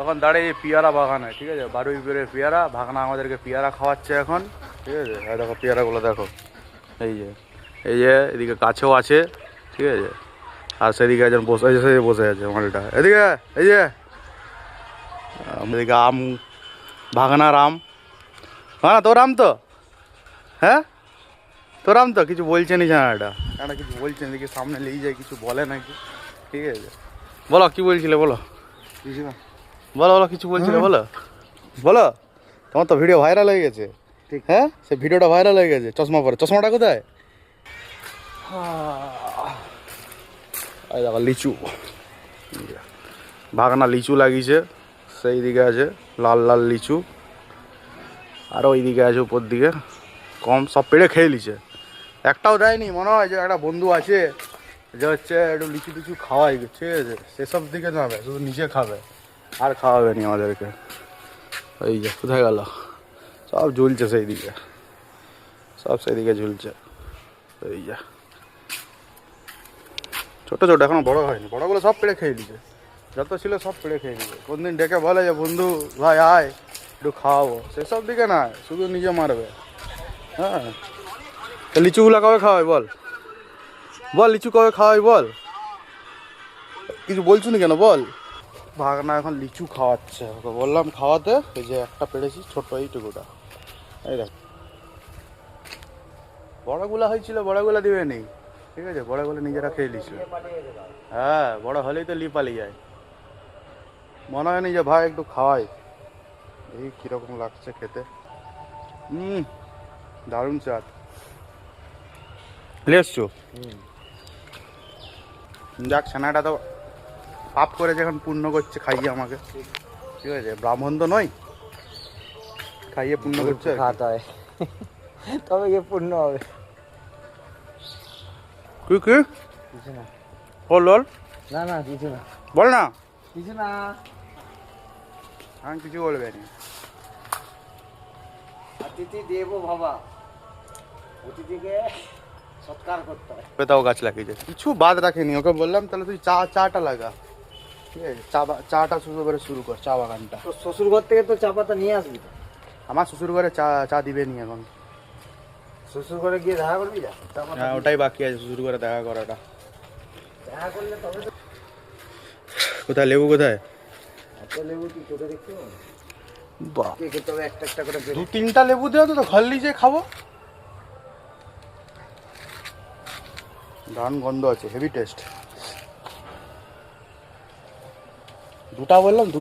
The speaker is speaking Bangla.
এখন দাঁড়িয়ে পেয়ারা বাগানে, ঠিক আছে, বারুইপুরের পেয়ারা। ভাগনা আমাদেরকে পেয়ারা খাওয়াচ্ছে এখন, ঠিক আছে। এই দেখো পেয়ারাগুলো দেখো, এই যে এদিকে গাছেও আছে, ঠিক আছে। আর সেদিকে একজন বসে আছে, বসে আছে মালটা এদিকে। এই যে এদিকে আম, ভাগনার আম। হ্যাঁ তোর আম তো, হ্যাঁ তোর আম তো, কিছু বলছে নি জানাটা, জানা কিছু বলছে এদিকে সামনে নিয়ে যায়, কিছু বলে নাকি, ঠিক আছে। বলো কি বলছিলে, বলো বলো বলো, কিছু বলছিলে বলো বলো। তোমার তো ভিডিও ভাইরাল হয়ে গেছে, ঠিক। হ্যাঁ, সে ভিডিওটা ভাইরাল হয়ে গেছে, চশমা পরে। চশমাটা কোথায়? এই দেখো লিচু, ভাগনা লিচু লাগিয়েছে, সেই দিকে আছে লাল লাল লিচু, আর ওই দিকে আছে উপর দিকে কম, সব পেড়ে খেয়ে লিছে। একটাও দেয়নি, মনে হয় যে একটা বন্ধু আছে যে হচ্ছে একটু লিচু টিচু খাওয়াই, ঠিক আছে, সেসব দিকে যাবে, শুধু নিজে খাবে আর খাওয়াবে নি আমাদেরকে। এই যে কোথায় গেল, সব ঝুলছে সেই দিকে, সব সেই দিকে ঝুলছে। এই যে ছোটো ছোটো, এখনো বড়ো হয়নি, বড়োগুলো সব পেড়ে খেয়ে নিছে, যত ছিল সব পেড়ে খেয়ে নিছে। কোনদিন ডেকে বলে যে বন্ধু ভাই আয় একটু খাওয়াবো, সেসব দিকে না, শুধু নিজে মারবে। হ্যাঁ, তো লিচুগুলো কবে খাওয়াই বল, বল লিচু কবে খাওয়াই বল, কিছু বলছো না কেন বল। ভাগনা এখন লিচু খাওয়াচ্ছে, ওকে বললাম খাওয়াতে, এই যে একটা পেড়েছি ছোট এইটুকুটা। এই দেখ, বড়গুলা হয়েছিল, বড়গুলা দিবে নেই, ঠিক আছে, বড়গুলো নিজেরা খেয়ে নিছিল। হ্যাঁ, বড় হলেই তো লিপালি যায়। মনে হয়নি যে ভাই একটু খাওয়াই, এই কিরকম লাগছে খেতে। দারুণ চাট নিয়ে এসছো। যাক, ছানাটা তো পাপ করেছে, এখন পূর্ণ করছে খাইয়ে আমাকে, ঠিক আছে, ব্রাহ্মণ তো নয়, খাইয়ে পূর্ণ করছে। খাওয়াতে হয়, তবে গিয়ে পূর্ণ হবে। কি কি কিছু না, বল বল, না না কিছু না, বল না। কিছু না। আমি কিছু বলবে নি। অতিথি দেবো বাবা, অতিথিকে সৎকার করতে হয়। পেতাও গাছ লাগিয়েছে, কিছু বাদ রাখেনি। ওকে বললাম তাহলে তুই চাটা লাগা, ঠিক আছে, চাটা শুরু করে শুরু কর, চা বাগানটা। তো শ্বশুর ঘর থেকে তো চা পাতা নিয়ে আসবি তো। আমার শ্বশুর ঘরে চা দিবে নি এখন। শ্বশুর ঘরে গিয়ে দেখা করবি যা, চা পাতা হ্যাঁ, ওটাই বাকি আছে, শ্বশুর ঘরে দেখা করাটা। দেখা করলে তবে তো। কোথায় লেবু, কোথায়? এত লেবু তুই চোখে দেখতে পাবি? বাহ, কে খেতে হবে একটা একটা করে পেরে। 2-3টা লেবু দেওয়া তো ঘর লিজে খাবো। দারুণ গন্ধ আছে, হেভি টেস্ট। দুটা বললাম।